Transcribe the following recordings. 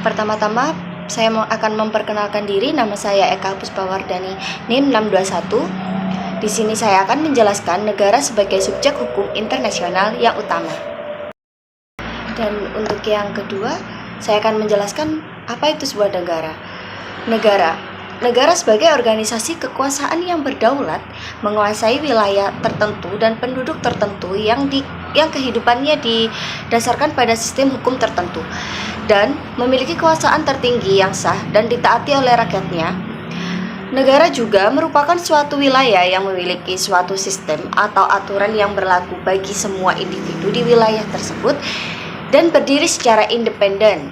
Pertama-tama saya akan memperkenalkan diri. Nama saya Eka Puspawardani, NIM 621. Di sini saya akan menjelaskan negara sebagai subjek hukum internasional yang utama. Dan untuk yang kedua, saya akan menjelaskan apa itu sebuah negara. Negara sebagai organisasi kekuasaan yang berdaulat, menguasai wilayah tertentu dan penduduk tertentu yang kehidupannya didasarkan pada sistem hukum tertentu dan memiliki kekuasaan tertinggi yang sah dan ditaati oleh rakyatnya. Negara juga merupakan suatu wilayah yang memiliki suatu sistem atau aturan yang berlaku bagi semua individu di wilayah tersebut dan berdiri secara independen.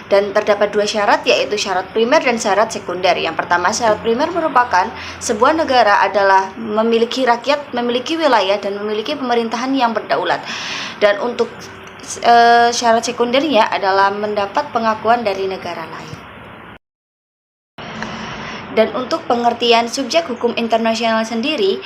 Dan terdapat dua syarat, yaitu syarat primer dan syarat sekunder. Yang pertama, syarat primer merupakan sebuah negara adalah memiliki rakyat, memiliki wilayah, dan memiliki pemerintahan yang berdaulat. Dan untuk syarat sekundernya adalah mendapat pengakuan dari negara lain. Dan untuk pengertian subjek hukum internasional sendiri,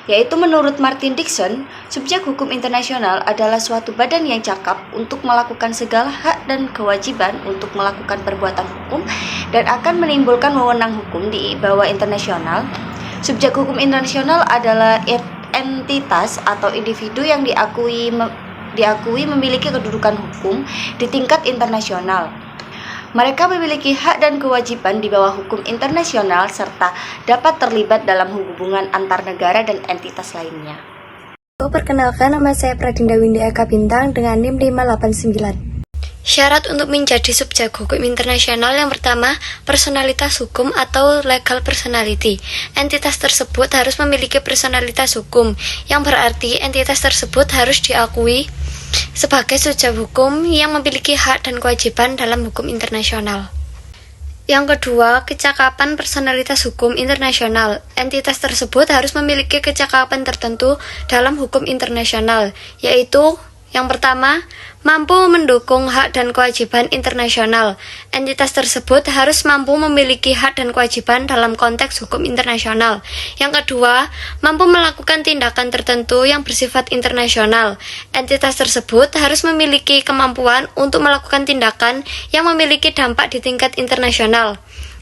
yaitu menurut Martin Dixon, subjek hukum internasional adalah suatu badan yang cakap untuk melakukan segala hak dan kewajiban untuk melakukan perbuatan hukum dan akan menimbulkan wewenang hukum di bawah internasional. Subjek hukum internasional adalah entitas atau individu yang diakui memiliki kedudukan hukum di tingkat internasional. Mereka memiliki hak dan kewajiban di bawah hukum internasional serta dapat terlibat dalam hubungan antar negara dan entitas lainnya. Perkenalkan, nama saya Pradinda Windy Eka Bintang dengan NIM 589. Syarat untuk menjadi subjek hukum internasional yang pertama, personalitas hukum atau legal personality. Entitas tersebut harus memiliki personalitas hukum, yang berarti entitas tersebut harus diakui sebagai subjek hukum yang memiliki hak dan kewajiban dalam hukum internasional. Yang kedua, kecakapan personalitas hukum internasional. Entitas tersebut harus memiliki kecakapan tertentu dalam hukum internasional, yaitu yang pertama, mampu mendukung hak dan kewajiban internasional. Entitas tersebut harus mampu memiliki hak dan kewajiban dalam konteks hukum internasional. Yang kedua, mampu melakukan tindakan tertentu yang bersifat internasional. Entitas tersebut harus memiliki kemampuan untuk melakukan tindakan yang memiliki dampak di tingkat internasional.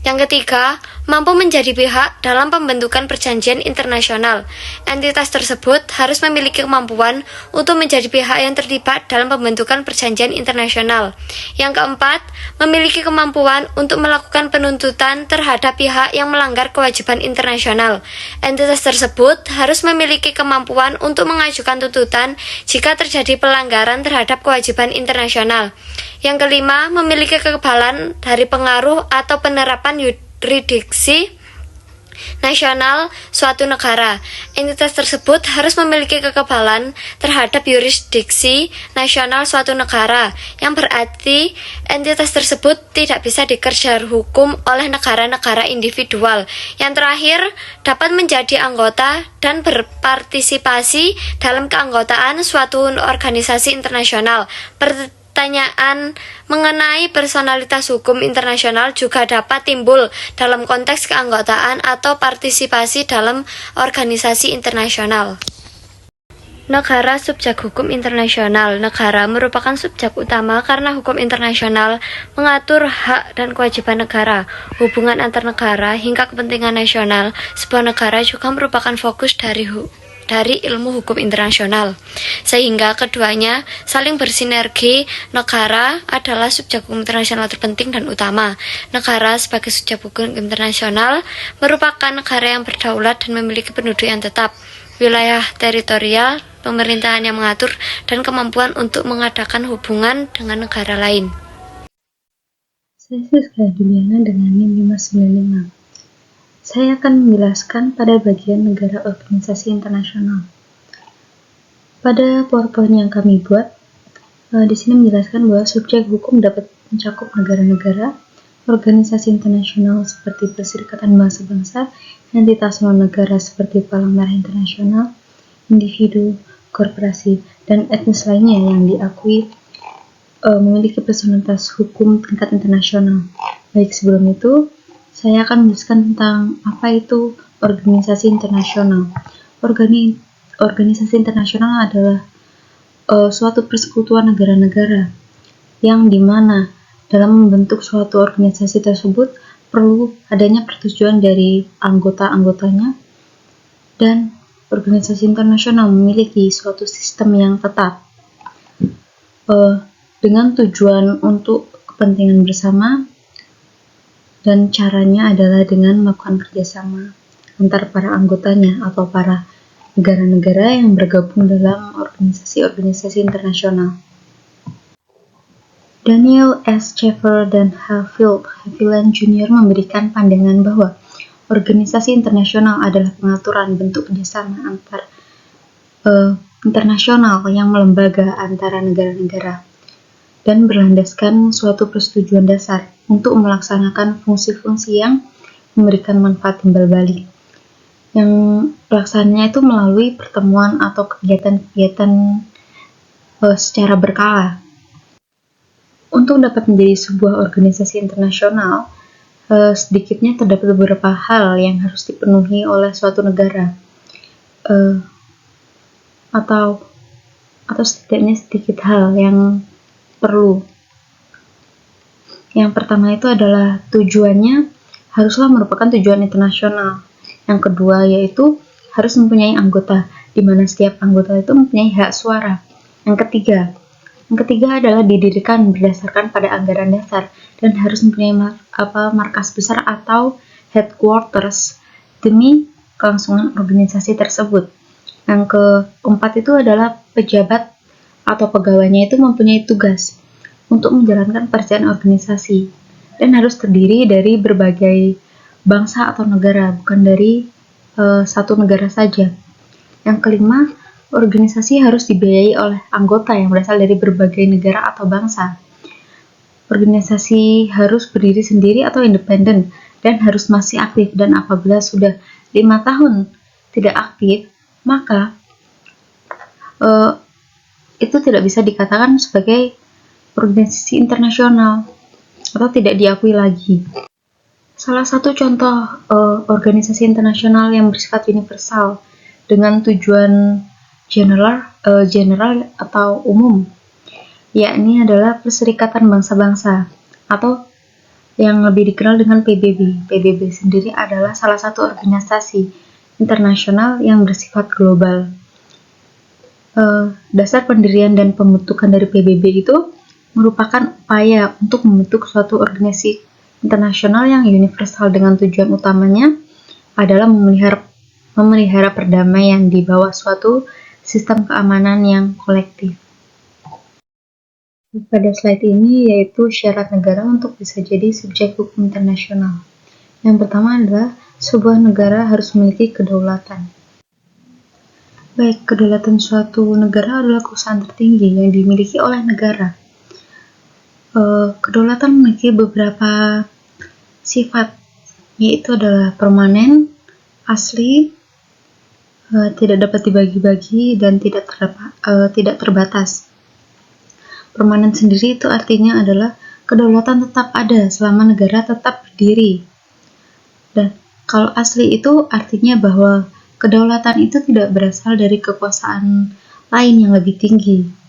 Yang ketiga, mampu menjadi pihak dalam pembentukan perjanjian internasional. Entitas tersebut harus memiliki kemampuan untuk menjadi pihak yang terlibat dalam pembentukan perjanjian internasional. Yang keempat, memiliki kemampuan untuk melakukan penuntutan terhadap pihak yang melanggar kewajiban internasional. Entitas tersebut harus memiliki kemampuan untuk mengajukan tuntutan jika terjadi pelanggaran terhadap kewajiban internasional. Yang kelima, memiliki kekebalan dari pengaruh atau penerapan yurisdiksi nasional suatu negara. Entitas tersebut harus memiliki kekebalan terhadap yurisdiksi nasional suatu negara, yang berarti entitas tersebut tidak bisa dikejar hukum oleh negara-negara individual. Yang terakhir, dapat menjadi anggota dan berpartisipasi dalam keanggotaan suatu organisasi internasional. Pertanyaan mengenai personalitas hukum internasional juga dapat timbul dalam konteks keanggotaan atau partisipasi dalam organisasi internasional. Negara subjek hukum internasional. Negara merupakan subjek utama karena hukum internasional mengatur hak dan kewajiban negara, hubungan antar negara, hingga kepentingan nasional. Sebuah negara juga merupakan fokus dari ilmu hukum internasional, sehingga keduanya saling bersinergi. Negara adalah subjek hukum internasional terpenting dan utama. Negara sebagai subjek hukum internasional merupakan negara yang berdaulat dan memiliki penduduk yang tetap, wilayah teritorial, pemerintahan yang mengatur, dan kemampuan untuk mengadakan hubungan dengan negara lain. Saya Siska Juliana dengan NIM 595. Saya akan menjelaskan pada bagian negara organisasi internasional. Pada PowerPoint yang kami buat, di sini menjelaskan bahwa subjek hukum dapat mencakup negara-negara, organisasi internasional seperti Perserikatan Bangsa-Bangsa, entitas non-negara seperti Palang Merah Internasional, individu, korporasi, dan etnis lainnya yang diakui memiliki personalitas hukum tingkat internasional. Baik, sebelum itu, saya akan menjelaskan tentang apa itu organisasi internasional. Organisasi internasional adalah suatu persekutuan negara-negara yang dimana dalam membentuk suatu organisasi tersebut perlu adanya persetujuan dari anggota-anggotanya, dan organisasi internasional memiliki suatu sistem yang ketat dengan tujuan untuk kepentingan bersama, dan caranya adalah dengan melakukan kerjasama antar para anggotanya atau para negara-negara yang bergabung dalam organisasi-organisasi internasional. Daniel S. Shaffer dan Haviland Jr. memberikan pandangan bahwa organisasi internasional adalah pengaturan bentuk kerjasama antar internasional yang melembaga antara negara-negara dan berlandaskan suatu persetujuan dasar untuk melaksanakan fungsi-fungsi yang memberikan manfaat timbal balik, yang pelaksananya itu melalui pertemuan atau kegiatan-kegiatan secara berkala. Untuk dapat menjadi sebuah organisasi internasional, sedikitnya terdapat beberapa hal yang harus dipenuhi oleh suatu negara, atau setidaknya sedikit hal yang perlu. Yang pertama itu adalah tujuannya haruslah merupakan tujuan internasional. Yang kedua yaitu harus mempunyai anggota, di mana setiap anggota itu mempunyai hak suara. Yang ketiga adalah didirikan berdasarkan pada anggaran dasar dan harus mempunyai markas besar atau headquarters demi kelangsungan organisasi tersebut. Yang keempat itu adalah pejabat atau pegawainya itu mempunyai tugas untuk menjalankan pekerjaan organisasi dan harus terdiri dari berbagai bangsa atau negara, bukan dari satu negara saja. Yang kelima, organisasi harus dibiayai oleh anggota yang berasal dari berbagai negara atau bangsa. Organisasi harus berdiri sendiri atau independen dan harus masih aktif, dan apabila sudah 5 tahun tidak aktif, maka itu tidak bisa dikatakan sebagai organisasi internasional atau tidak diakui lagi. Salah satu contoh organisasi internasional yang bersifat universal dengan tujuan general atau umum, yakni adalah Perserikatan Bangsa-Bangsa atau yang lebih dikenal dengan PBB. PBB sendiri adalah salah satu organisasi internasional yang bersifat global. Dasar pendirian dan pembentukan dari PBB itu merupakan upaya untuk membentuk suatu organisasi internasional yang universal dengan tujuan utamanya adalah memelihara perdamaian di bawah suatu sistem keamanan yang kolektif. Pada slide ini yaitu syarat negara untuk bisa jadi subjek hukum internasional. Yang pertama adalah sebuah negara harus memiliki kedaulatan. Baik, kedaulatan suatu negara adalah kekuasaan tertinggi yang dimiliki oleh negara. Kedaulatan memiliki beberapa sifat, yaitu adalah permanen, asli, tidak dapat dibagi-bagi, dan tidak terbatas. Permanen sendiri itu artinya adalah kedaulatan tetap ada selama negara tetap berdiri. Dan kalau asli itu artinya bahwa kedaulatan itu tidak berasal dari kekuasaan lain yang lebih tinggi.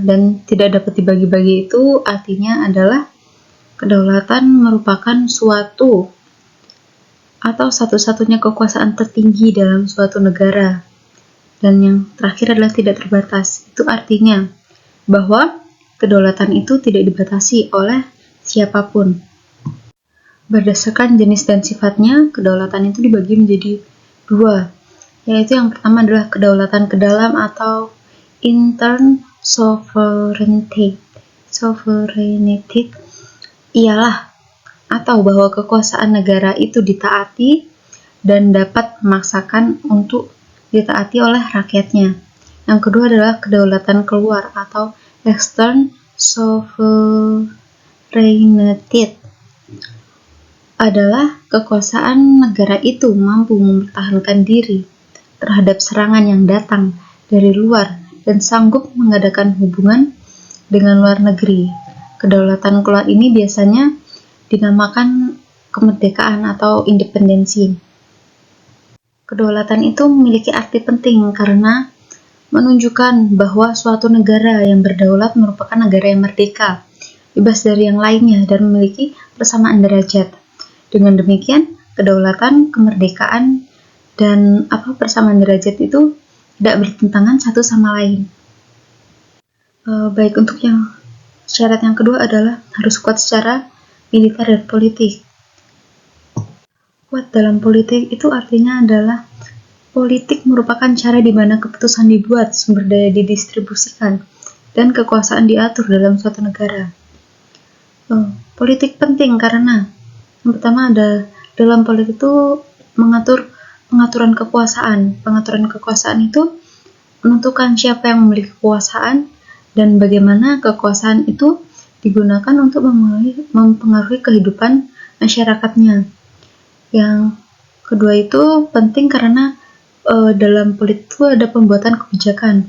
Dan tidak dapat dibagi-bagi itu artinya adalah kedaulatan merupakan suatu atau satu-satunya kekuasaan tertinggi dalam suatu negara. Dan yang terakhir adalah tidak terbatas. Itu artinya bahwa kedaulatan itu tidak dibatasi oleh siapapun. Berdasarkan jenis dan sifatnya, kedaulatan itu dibagi menjadi 2, yaitu yang pertama adalah kedaulatan ke dalam atau intern sovereignty ialah atau bahwa kekuasaan negara itu ditaati dan dapat memaksakan untuk ditaati oleh rakyatnya. Yang kedua adalah kedaulatan keluar atau external sovereignty adalah kekuasaan negara itu mampu mempertahankan diri terhadap serangan yang datang dari luar dan sanggup mengadakan hubungan dengan luar negeri. Kedaulatan keluar ini biasanya dinamakan kemerdekaan atau independensi. Kedaulatan itu memiliki arti penting karena menunjukkan bahwa suatu negara yang berdaulat merupakan negara yang merdeka bebas dari yang lainnya, dan memiliki persamaan derajat. Dengan demikian, kedaulatan, kemerdekaan, dan persamaan derajat itu tidak bertentangan satu sama lain. Baik, untuk syarat yang kedua adalah harus kuat secara militer dan politik. Kuat dalam politik itu artinya adalah politik merupakan cara di mana keputusan dibuat, sumber daya didistribusikan, dan kekuasaan diatur dalam suatu negara. Politik penting karena yang pertama ada dalam politik itu mengatur pengaturan kekuasaan. Pengaturan kekuasaan itu menentukan siapa yang memiliki kekuasaan dan bagaimana kekuasaan itu digunakan untuk mempengaruhi kehidupan masyarakatnya. Yang kedua itu penting karena dalam politik itu ada pembuatan kebijakan.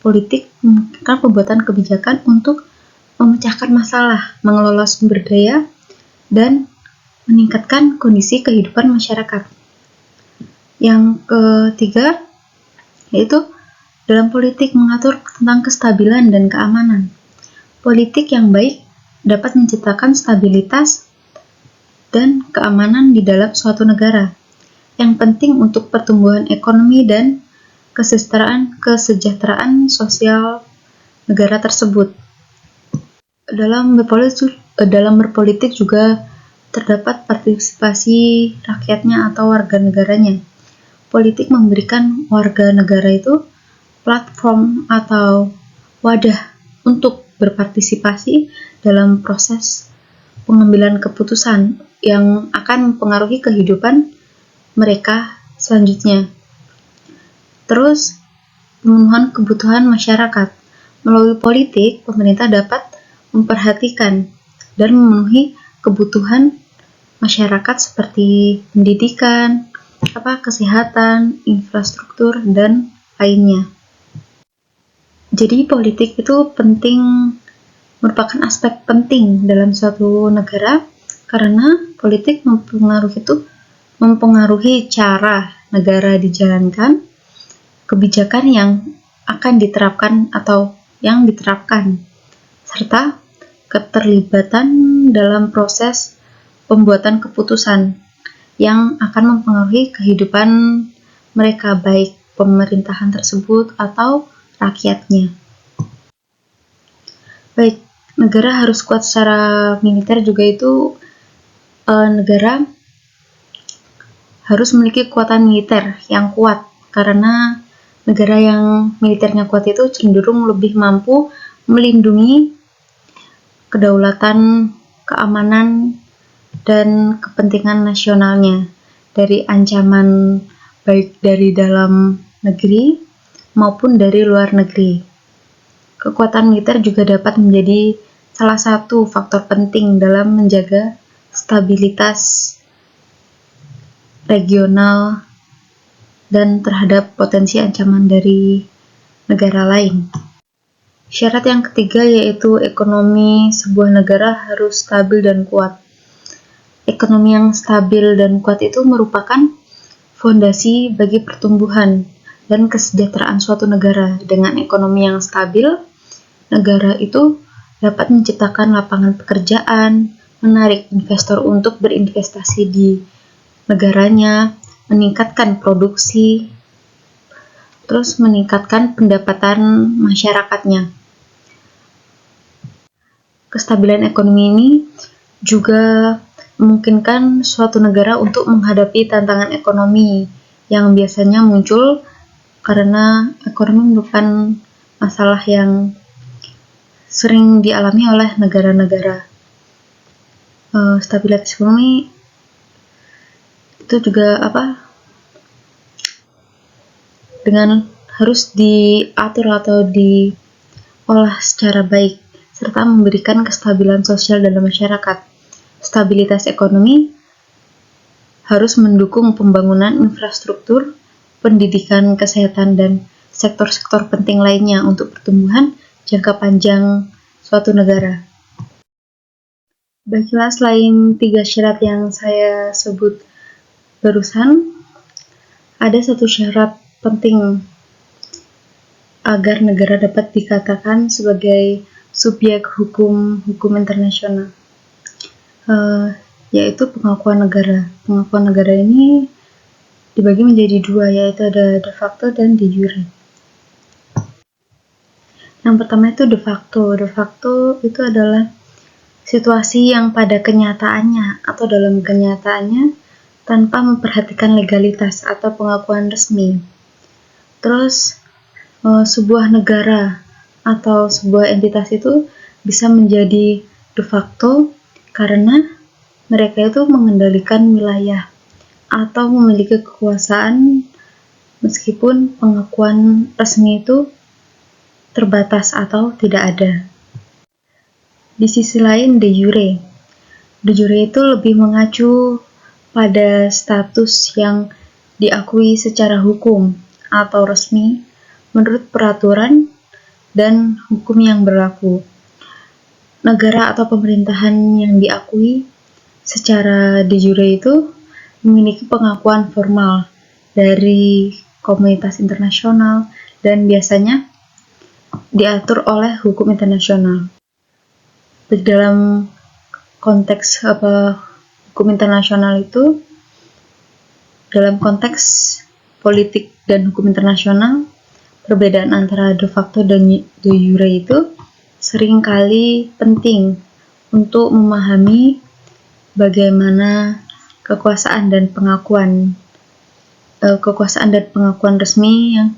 Politik memungkinkan pembuatan kebijakan untuk memecahkan masalah, mengelola sumber daya, dan meningkatkan kondisi kehidupan masyarakat. Yang ketiga yaitu dalam politik mengatur tentang kestabilan dan keamanan. Politik yang baik dapat menciptakan stabilitas dan keamanan di dalam suatu negara, yang penting untuk pertumbuhan ekonomi dan kesejahteraan sosial negara tersebut. Dalam berpolitik juga terdapat partisipasi rakyatnya atau warga negaranya. Politik memberikan warga negara itu platform atau wadah untuk berpartisipasi dalam proses pengambilan keputusan yang akan mempengaruhi kehidupan mereka selanjutnya. Terus, pemenuhan kebutuhan masyarakat. Melalui politik, pemerintah dapat memperhatikan dan memenuhi kebutuhan masyarakat seperti pendidikan, kesehatan, infrastruktur, dan lainnya. Jadi politik itu merupakan aspek penting dalam suatu negara karena politik mempengaruhi cara negara dijalankan, kebijakan yang akan diterapkan atau yang diterapkan, serta keterlibatan dalam proses pembuatan keputusan yang akan mempengaruhi kehidupan mereka, baik pemerintahan tersebut atau rakyatnya. Baik, negara harus kuat secara militer juga itu negara harus memiliki kekuatan militer yang kuat karena negara yang militernya kuat itu cenderung lebih mampu melindungi kedaulatan, keamanan, dan kepentingan nasionalnya dari ancaman baik dari dalam negeri maupun dari luar negeri. Kekuatan militer juga dapat menjadi salah satu faktor penting dalam menjaga stabilitas regional dan terhadap potensi ancaman dari negara lain. Syarat yang ketiga yaitu ekonomi sebuah negara harus stabil dan kuat. Ekonomi yang stabil dan kuat itu merupakan fondasi bagi pertumbuhan dan kesejahteraan suatu negara. Dengan ekonomi yang stabil, negara itu dapat menciptakan lapangan pekerjaan, menarik investor untuk berinvestasi di negaranya, meningkatkan produksi, terus meningkatkan pendapatan masyarakatnya. Kestabilan ekonomi ini juga memungkinkan suatu negara untuk menghadapi tantangan ekonomi yang biasanya muncul karena ekonomi merupakan masalah yang sering dialami oleh negara-negara. Stabilitas ekonomi itu juga dengan harus diatur atau diolah secara baik serta memberikan kestabilan sosial dalam masyarakat. Stabilitas ekonomi harus mendukung pembangunan infrastruktur, pendidikan, kesehatan, dan sektor-sektor penting lainnya untuk pertumbuhan jangka panjang suatu negara. Baiklah, selain 3 syarat yang saya sebut barusan, ada satu syarat penting agar negara dapat dikatakan sebagai subjek hukum internasional, yaitu pengakuan negara. Pengakuan negara ini dibagi menjadi dua, yaitu ada de facto dan de jure. Yang pertama itu de facto. De facto itu adalah situasi yang pada kenyataannya atau dalam kenyataannya tanpa memperhatikan legalitas atau pengakuan resmi. Terus sebuah negara atau sebuah entitas itu bisa menjadi de facto karena mereka itu mengendalikan wilayah atau memiliki kekuasaan meskipun pengakuan resmi itu terbatas atau tidak ada. Di sisi lain de jure. De jure itu lebih mengacu pada status yang diakui secara hukum atau resmi menurut peraturan dan hukum yang berlaku. Negara atau pemerintahan yang diakui secara de jure itu memiliki pengakuan formal dari komunitas internasional dan biasanya diatur oleh hukum internasional. Di dalam konteks hukum internasional itu, dalam konteks politik dan hukum internasional, perbedaan antara de facto dan de jure itu seringkali penting untuk memahami bagaimana kekuasaan dan pengakuan resmi yang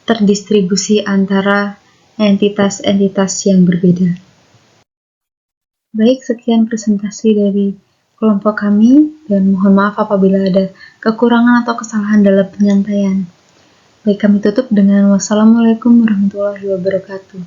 terdistribusi antara entitas-entitas yang berbeda. Baik, sekian presentasi dari kelompok kami dan mohon maaf apabila ada kekurangan atau kesalahan dalam penyampaian. Baik, kami tutup dengan wassalamualaikum warahmatullahi wabarakatuh.